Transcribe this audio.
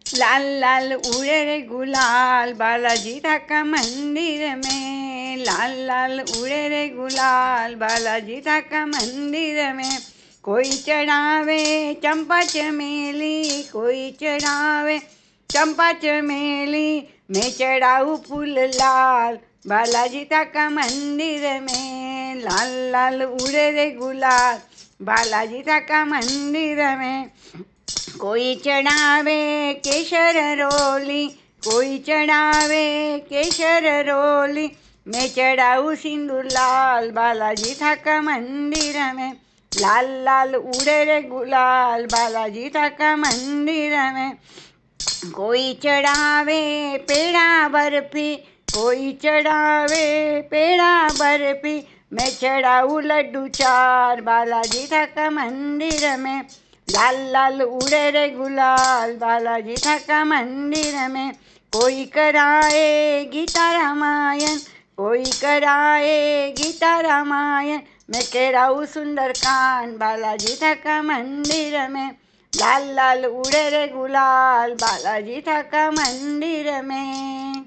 लाल लाल उड़े रे गुलाल बालाजी था का मंदिर में। लाल लाल उड़े रे गुलाल बालाजी था का मंदिर में। कोई चढ़ावे चंपा चमेली, कोई चढ़ावे चंपा चमेली, मैं चढ़ाऊँ फूल लाल बालाजी था का मंदिर में। लाल लाल उड़े रे गुलाल बालाजी था का मंदिर में। कोई चढ़ावे केशर रोली, कोई चढ़ावे केशर रोली, मैं चढ़ाऊँ सिंदूर लाल बालाजी था का मंदिर में। लाल लाल उड़े रे गुलाल बालाजी था का मंदिर में। कोई चढ़ावे पेड़ा बर्फी, कोई चढ़ावे पेड़ा बर्फी, मैं चढ़ाऊँ लड्डू चार बालाजी था का मंदिर में। लाल लाल उड़े रे गुलाल बालाजी था का मंदिर में। कोई कराए गीता रामायण, कोई कराए गीता रामायण, मैं कहराऊँ सुंदर कांड बालाजी था का मंदिर में। लाल लाल उड़े रे गुलाल बालाजी था का मंदिर में।